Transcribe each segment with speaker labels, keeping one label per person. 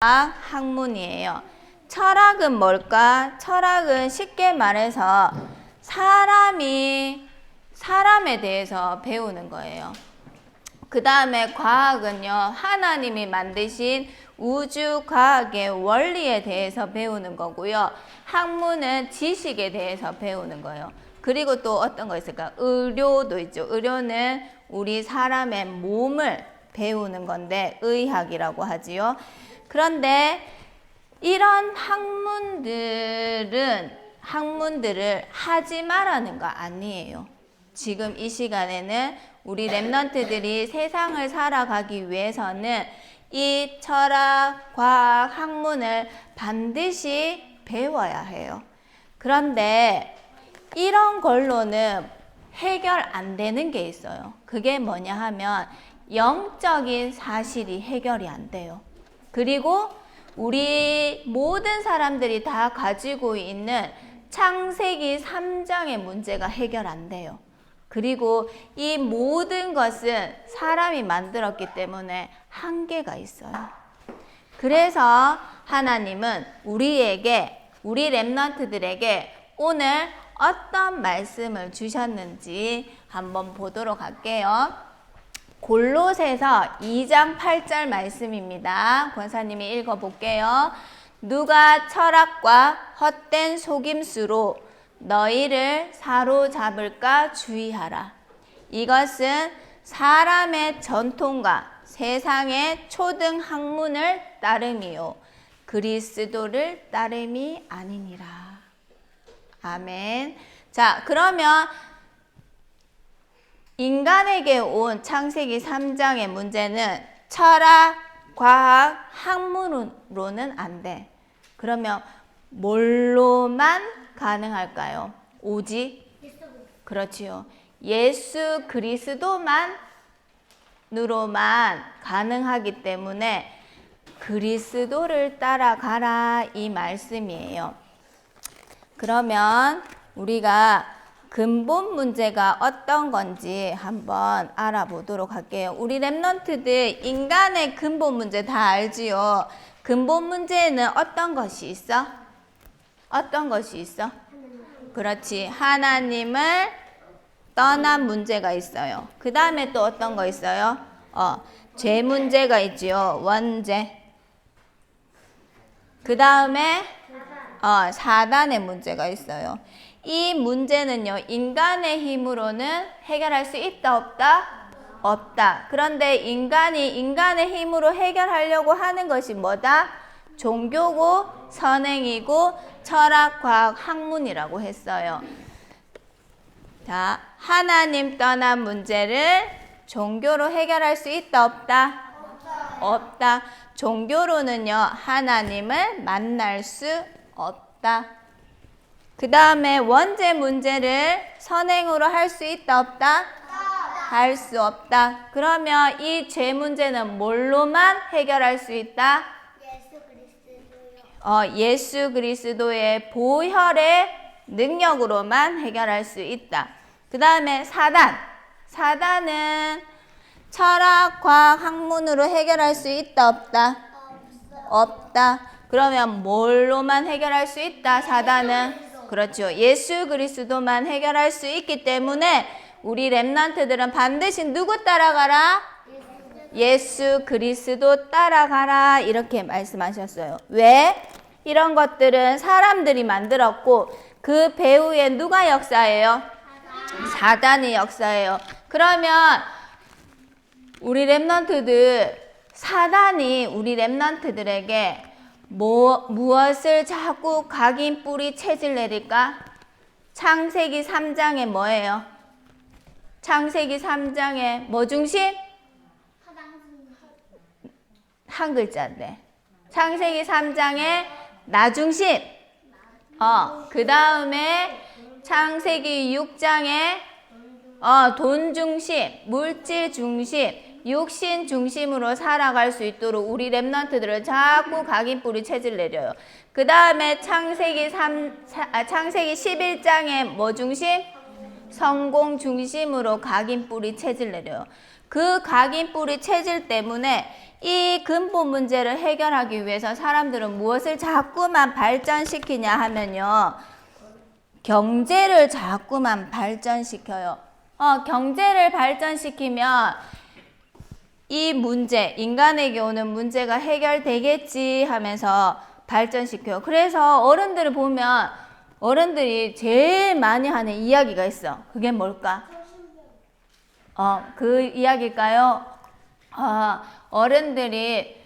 Speaker 1: 학문이에요. 철학은 뭘까? 철학은 쉽게 말해서 사람에 대해서 배우는 거예요. 그 다음에 과학은요, 하나님이 만드신 우주 과학의 원리에 대해서 배우는 거고요. 학문은 지식에 대해서 배우는 거예요. 그리고 또 어떤 거 있을까? 의료도 있죠. 의료는 우리 사람의 몸을 배우는 건데 의학이라고 하지요. 그런데 이런 학문들을 하지 말라는 거 아니에요. 지금 이 시간에는 우리 랩런트들이 세상을 살아가기 위해서는 이 철학, 과학, 학문을 반드시 배워야 해요. 그런데 이런 걸로는 해결 안 되는 게 있어요. 그게 뭐냐 하면 영적인 사실이 해결이 안 돼요. 그리고 우리 모든 사람들이 다 가지고 있는 창세기 3장의 문제가 해결 안 돼요. 그리고 이 모든 것은 사람이 만들었기 때문에 한계가 있어요. 그래서 하나님은 우리 랩런트들에게 오늘 어떤 말씀을 주셨는지 한번 보도록 할게요. 골로새서 2장 8절 말씀입니다. 권사님이 읽어볼게요. 누가 철학과 헛된 속임수로 너희를 사로잡을까 주의하라. 이것은 사람의 전통과 세상의 초등 학문을 따름이요 그리스도를 따름이 아니니라. 아멘. 자, 그러면 인간에게 온 창세기 3장의 문제는 철학, 과학, 학문으로는 안 돼. 그러면 뭘로만 가능할까요? 오직? 그렇지요. 예수 그리스도만으로만 가능하기 때문에 그리스도를 따라가라 이 말씀이에요. 그러면 우리가 근본 문제가 어떤 건지 한번 알아보도록 할게요. 우리 랩런트들 인간의 근본 문제 다 알지요? 근본 문제는 어떤 것이 있어? 어떤 것이 있어? 그렇지. 하나님을 떠난 문제가 있어요. 그 다음에 또 어떤 거 있어요? 죄 문제가 있지요. 원죄. 그 다음에 사단의 문제가 있어요. 이 문제는요, 인간의 힘으로는 해결할 수 있다, 없다? 없다. 그런데 인간이 인간의 힘으로 해결하려고 하는 것이 뭐다? 종교고, 선행이고, 철학, 과학, 학문이라고 했어요. 자, 하나님 떠난 문제를 종교로 해결할 수 있다, 없다? 없다. 종교로는요, 하나님을 만날 수 없다. 그 다음에 원죄 문제를 선행으로 할 수 있다, 없다? 할 수 없다. 그러면 이 죄 문제는 뭘로만 해결할 수 있다? 예수 그리스도의 보혈의 능력으로만 해결할 수 있다. 그 다음에 사단은 철학, 과학, 학문으로 해결할 수 있다, 없다? 없다. 그러면 뭘로만 해결할 수 있다, 사단은? 그렇죠. 예수 그리스도만 해결할 수 있기 때문에 우리 랩런트들은 반드시 누구 따라가라? 예수 그리스도 따라가라 이렇게 말씀하셨어요. 왜? 이런 것들은 사람들이 만들었고 그 배후에 누가 역사예요? 사단이 역사예요. 그러면 우리 랩런트들 사단이 우리 랩런트들에게 무엇을 자꾸 각인 뿌리 채질 내릴까? 창세기 3장에 뭐예요? 창세기 3장에 뭐 중심? 한 글자인데. 창세기 3장에 나 중심. 그 다음에 창세기 6장에 돈 중심, 물질 중심, 육신 중심으로 살아갈 수 있도록 우리 랩런트들을 자꾸 각인뿌리 체질 내려요. 그 다음에 창세기 11장에 뭐 중심? 성공 중심으로 각인뿌리 체질 내려요. 그 각인뿌리 체질 때문에 이 근본 문제를 해결하기 위해서 사람들은 무엇을 자꾸만 발전시키냐 하면요. 경제를 자꾸만 발전시켜요. 경제를 발전시키면 이 문제, 인간에게 오는 문제가 해결되겠지 하면서 발전시켜요. 그래서 어른들을 보면 어른들이 제일 많이 하는 이야기가 있어. 그게 뭘까? 그 이야기일까요? 어른들이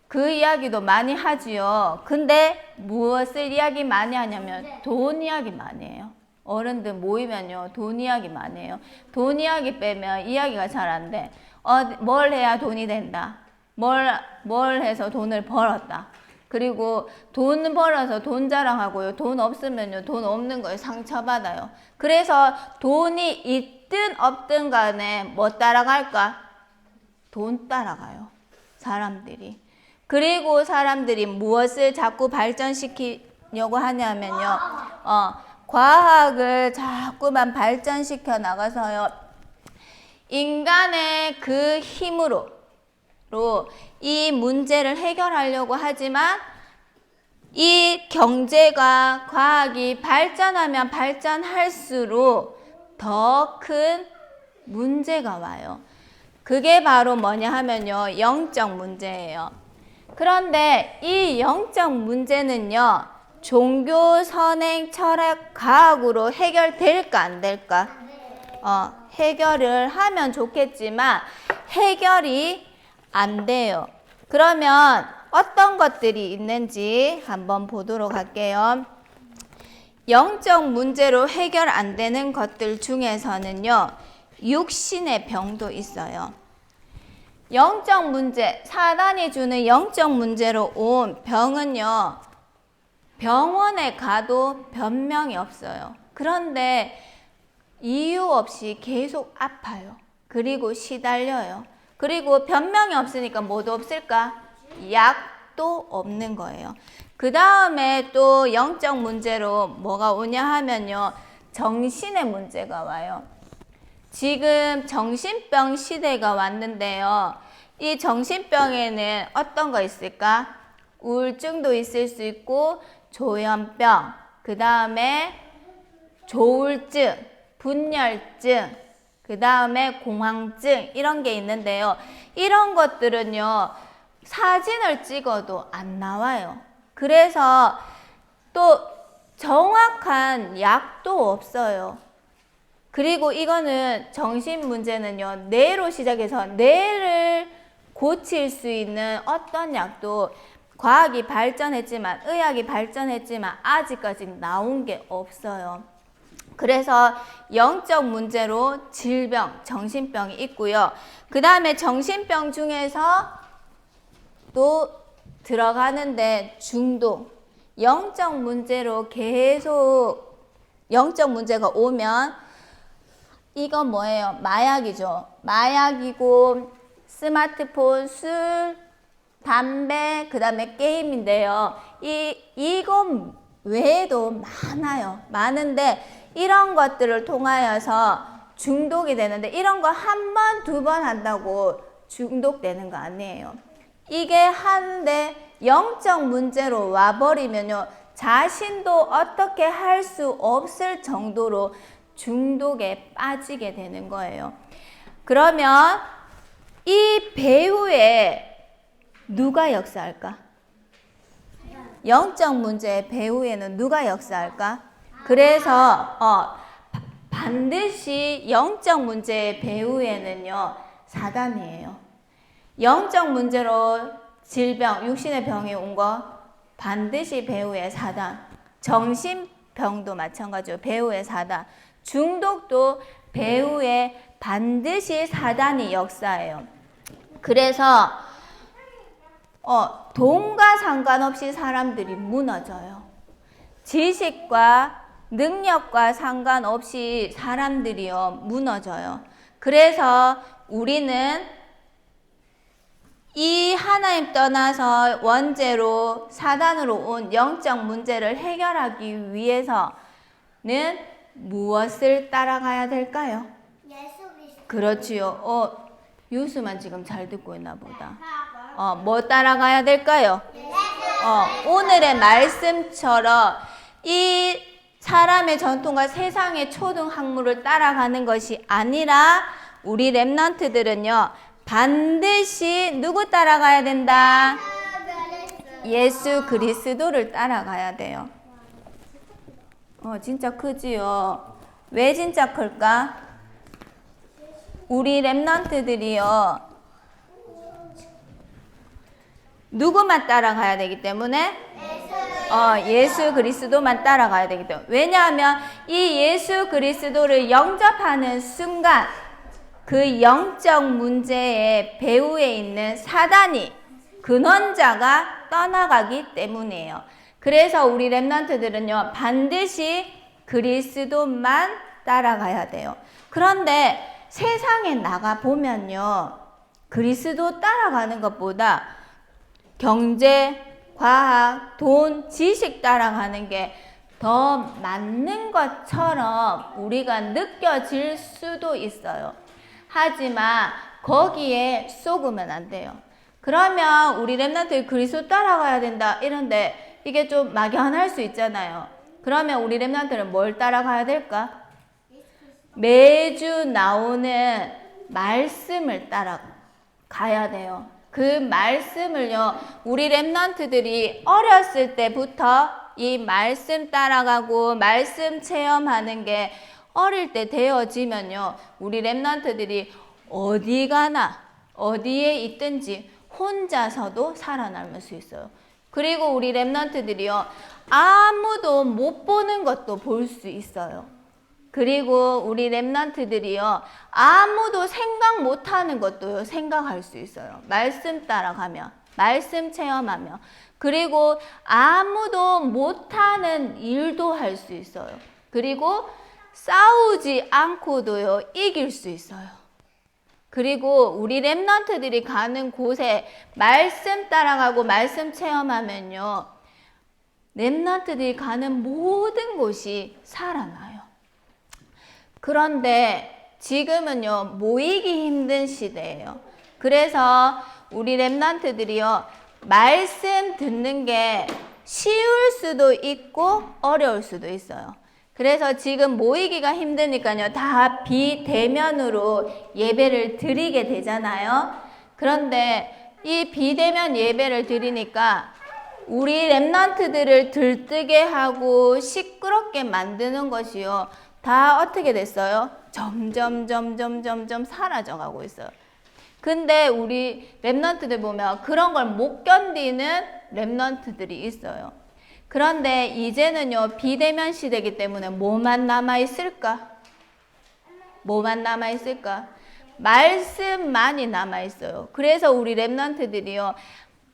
Speaker 1: 그 이야기도 많이 하지요. 근데 무엇을 이야기 많이 하냐면 돈 이야기 많이 해요. 어른들 모이면요. 돈 이야기 많이 해요. 돈 이야기 빼면 이야기가 잘 안 돼. 뭘 해야 돈이 된다. 뭘 해서 돈을 벌었다. 그리고 돈 벌어서 돈 자랑하고요. 돈 없으면요. 돈 없는 거에 상처받아요. 그래서 돈이 있든 없든 간에 뭐 따라갈까? 돈 따라가요. 사람들이. 그리고 사람들이 무엇을 자꾸 발전시키려고 하냐면요. 과학을 자꾸만 발전시켜 나가서요. 인간의 그 힘으로 이 문제를 해결하려고 하지만 이 경제가 과학이 발전하면 발전할수록 더 큰 문제가 와요. 그게 바로 뭐냐 하면요. 영적 문제예요. 그런데 이 영적 문제는요. 종교, 선행, 철학, 과학으로 해결될까 안 될까? 해결을 하면 좋겠지만 해결이 안 돼요. 그러면 어떤 것들이 있는지 한번 보도록 할게요. 영적 문제로 해결 안 되는 것들 중에서는요. 육신의 병도 있어요. 영적 문제, 사단이 주는 영적 문제로 온 병은요. 병원에 가도 변명이 없어요. 그런데 이유 없이 계속 아파요. 그리고 시달려요. 그리고 변명이 없으니까 뭐도 없을까? 약도 없는 거예요. 그 다음에 또 영적 문제로 뭐가 오냐 하면요. 정신의 문제가 와요. 지금 정신병 시대가 왔는데요. 이 정신병에는 어떤 거 있을까? 우울증도 있을 수 있고 조현병, 그 다음에 조울증, 분열증, 그 다음에 공황증 이런 게 있는데요. 이런 것들은요. 사진을 찍어도 안 나와요. 그래서 또 정확한 약도 없어요. 그리고 이거는 정신 문제는요. 뇌로 시작해서 뇌를 고칠 수 있는 어떤 약도 과학이 발전했지만 의학이 발전했지만 아직까지 나온 게 없어요. 그래서 영적 문제로 질병, 정신병이 있고요. 그 다음에 정신병 중에서 또 들어가는데 중독, 영적 문제로 계속 영적 문제가 오면 이건 뭐예요? 마약이죠. 마약이고 스마트폰, 술, 담배, 그 다음에 게임인데요. 이거 외에도 많아요. 많은데 이런 것들을 통하여서 중독이 되는데 이런 거 한 번, 두 번 한다고 중독되는 거 아니에요. 이게 한데 영적 문제로 와버리면요. 자신도 어떻게 할 수 없을 정도로 중독에 빠지게 되는 거예요. 그러면 이 배후에 누가 역사할까? 영적 문제의 배후에는 누가 역사할까? 그래서 반드시 영적 문제의 배후에는요. 사단이에요. 영적 문제로 질병, 육신의 병이 온 거 반드시 배후에 사단. 정신병도 마찬가지로 배후에 사단. 중독도 배후에 반드시 사단이 역사해요. 그래서 돈과 상관없이 사람들이 무너져요. 지식과 능력과 상관없이 사람들이요 무너져요. 그래서 우리는 이 하나님 떠나서 원죄로 사단으로 온 영적 문제를 해결하기 위해서는 무엇을 따라가야 될까요?
Speaker 2: 예수 그리스도.
Speaker 1: 그렇지요. 유수만 지금 잘 듣고 있나 보다. 뭐 따라가야 될까요? 오늘의 말씀처럼 이 사람의 전통과 세상의 초등 학문을 따라가는 것이 아니라 우리 랩런트들은요 반드시 누구 따라가야 된다? 예수 그리스도를 따라가야 돼요. 진짜 크지요. 왜 진짜 클까? 우리 랩런트들이요 누구만 따라가야 되기 때문에 예수 그리스도만 따라가야 되기 때문에. 왜냐하면 이 예수 그리스도를 영접하는 순간 그 영적 문제의 배후에 있는 사단이 근원자가 떠나가기 때문이에요. 그래서 우리 랩런트들은요 반드시 그리스도만 따라가야 돼요. 그런데 세상에 나가 보면요 그리스도 따라가는 것보다 경제, 과학, 돈, 지식 따라가는 게 더 맞는 것처럼 우리가 느껴질 수도 있어요. 하지만 거기에 속으면 안 돼요. 그러면 우리 랩런트 그리스도 따라가야 된다 이런데 이게 좀 막연할 수 있잖아요. 그러면 우리 랩런트는 뭘 따라가야 될까? 매주 나오는 말씀을 따라가야 돼요. 그 말씀을요 우리 랩런트들이 어렸을 때부터 이 말씀 따라가고 말씀 체험하는 게 어릴 때 되어지면요 우리 랩런트들이 어디 가나 어디에 있든지 혼자서도 살아남을 수 있어요. 그리고 우리 랩런트들이요 아무도 못 보는 것도 볼 수 있어요. 그리고 우리 랩런트들이요 아무도 생각 못하는 것도 생각할 수 있어요. 말씀 따라가며 말씀 체험하며. 그리고 아무도 못하는 일도 할 수 있어요. 그리고 싸우지 않고도요 이길 수 있어요. 그리고 우리 랩런트들이 가는 곳에 말씀 따라가고 말씀 체험하면요 랩런트들이 가는 모든 곳이 살아나요. 그런데 지금은요 모이기 힘든 시대예요. 그래서 우리 랩런트들이요 말씀 듣는 게 쉬울 수도 있고 어려울 수도 있어요. 그래서 지금 모이기가 힘드니까요 다 비대면으로 예배를 드리게 되잖아요. 그런데 이 비대면 예배를 드리니까 우리 랩런트들을 들뜨게 하고 시끄럽게 만드는 것이요 다 어떻게 됐어요? 점점 사라져가고 있어요. 근데 우리 랩런트들 보면 그런 걸 못 견디는 랩런트들이 있어요. 그런데 이제는요 비대면 시대이기 때문에 뭐만 남아있을까? 뭐만 남아있을까? 말씀만이 남아있어요. 그래서 우리 랩런트들이요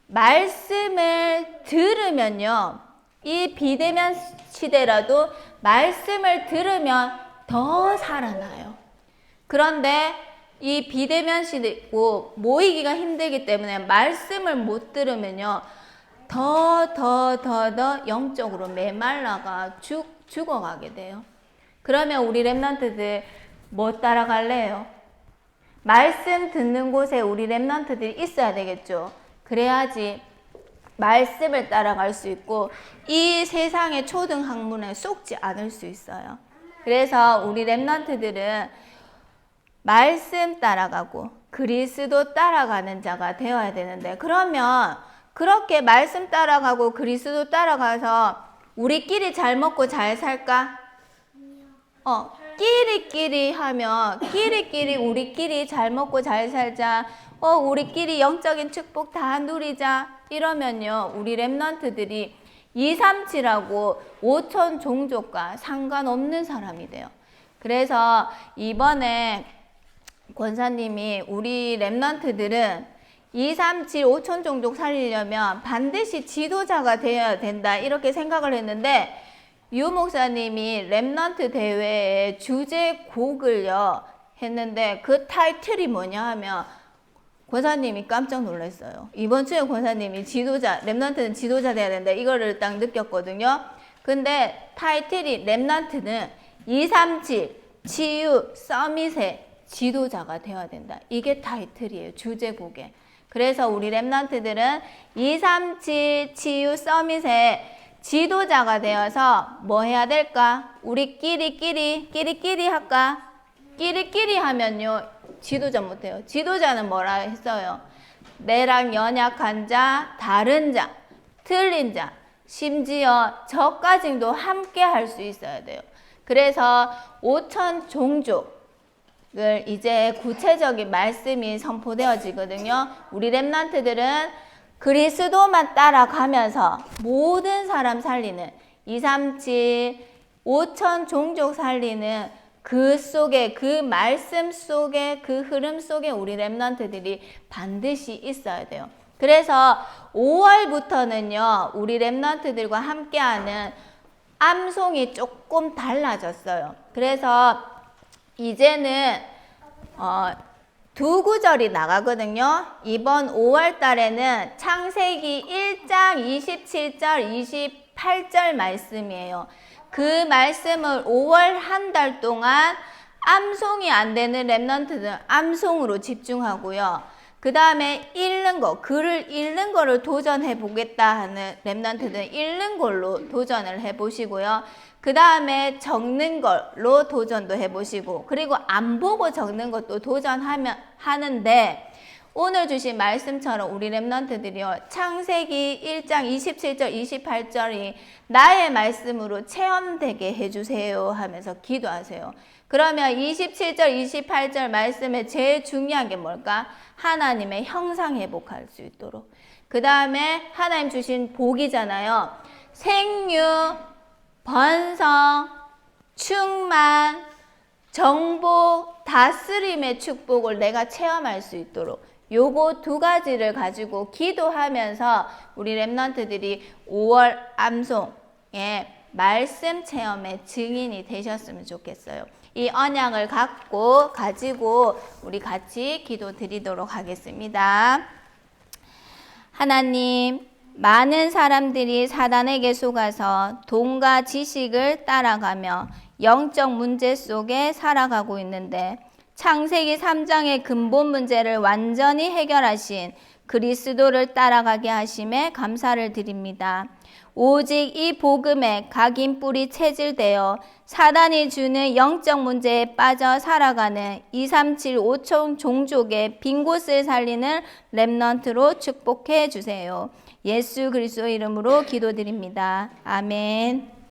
Speaker 1: 말씀을 들으면요 이 비대면 시대라도 말씀을 들으면 더 살아나요. 그런데 이 비대면 시대고 모이기가 힘들기 때문에 말씀을 못 들으면요 더 영적으로 메말라가 죽어가게 돼요. 그러면 우리 랩런트들 뭐 따라갈래요? 말씀 듣는 곳에 우리 랩런트들이 있어야 되겠죠. 그래야지 말씀을 따라갈 수 있고 이 세상의 초등 학문에 속지 않을 수 있어요. 그래서 우리 랩런트들은 말씀 따라가고 그리스도 따라가는 자가 되어야 되는데, 그러면 그렇게 말씀 따라가고 그리스도 따라가서 우리끼리 잘 먹고 잘 살까? 끼리끼리 하면 끼리끼리 우리끼리 잘 먹고 잘 살자, 우리끼리 영적인 축복 다 누리자 이러면요 우리 랩런트들이 237하고 5천 종족과 상관없는 사람이 돼요. 그래서 이번에 권사님이 우리 랩런트들은 237, 5천 종족 살리려면 반드시 지도자가 되어야 된다 이렇게 생각을 했는데, 유 목사님이 랩런트 대회에 주제곡을요 했는데 그 타이틀이 뭐냐 하면 권사님이 깜짝 놀랐어요. 이번 주에 권사님이 랩런트는 지도자 돼야 된다 이거를 딱 느꼈거든요. 근데 타이틀이 랩런트는 237 치유 서밋의 지도자가 되어야 된다. 이게 타이틀이에요. 주제곡에. 그래서 우리 랩런트들은 237 치유 서밋의 지도자가 되어서 뭐 해야 될까? 우리 끼리끼리 할까? 끼리끼리 하면요 지도자 못해요. 지도자는 뭐라 했어요? 내랑 연약한 자, 다른 자, 틀린 자, 심지어 저까지도 함께 할 수 있어야 돼요. 그래서 5천 종족을 이제 구체적인 말씀이 선포되어지거든요. 우리 랩런트들은 그리스도만 따라가면서 모든 사람 살리는 237 5천 종족 살리는 그 속에, 그 말씀 속에, 그 흐름 속에 우리 랩런트들이 반드시 있어야 돼요. 그래서 5월부터는요 우리 랩런트들과 함께하는 암송이 조금 달라졌어요. 그래서 이제는 두 구절이 나가거든요. 이번 5월 달에는 창세기 1장 27절 28절 말씀이에요. 그 말씀을 5월 한 달 동안 암송이 안 되는 랩런트들은 암송으로 집중하고요. 그 다음에 읽는 거, 글을 읽는 거를 도전해 보겠다 하는 랩런트들은 읽는 걸로 도전을 해 보시고요. 그 다음에 적는 걸로 도전도 해보시고, 그리고 안 보고 적는 것도 하는데, 오늘 주신 말씀처럼 우리 랩런트들이요, 창세기 1장 27절, 28절이 나의 말씀으로 체험되게 해주세요 하면서 기도하세요. 그러면 27절, 28절 말씀에 제일 중요한 게 뭘까? 하나님의 형상 회복할 수 있도록. 그 다음에 하나님 주신 복이잖아요. 생유, 번성, 충만, 정복, 다스림의 축복을 내가 체험할 수 있도록 요거 두 가지를 가지고 기도하면서 우리 랩런트들이 5월 암송의 말씀 체험의 증인이 되셨으면 좋겠어요. 이 언약을 가지고 우리 같이 기도 드리도록 하겠습니다. 하나님, 많은 사람들이 사단에게 속아서 돈과 지식을 따라가며 영적 문제 속에 살아가고 있는데 창세기 3장의 근본 문제를 완전히 해결하신 그리스도를 따라가게 하심에 감사를 드립니다. 오직 이 복음에 각인 뿌리 체질되어 사단이 주는 영적 문제에 빠져 살아가는 237 5천 종족의 빈 곳을 살리는 랩넌트로 축복해 주세요. 예수 그리스도 이름으로 기도드립니다. 아멘.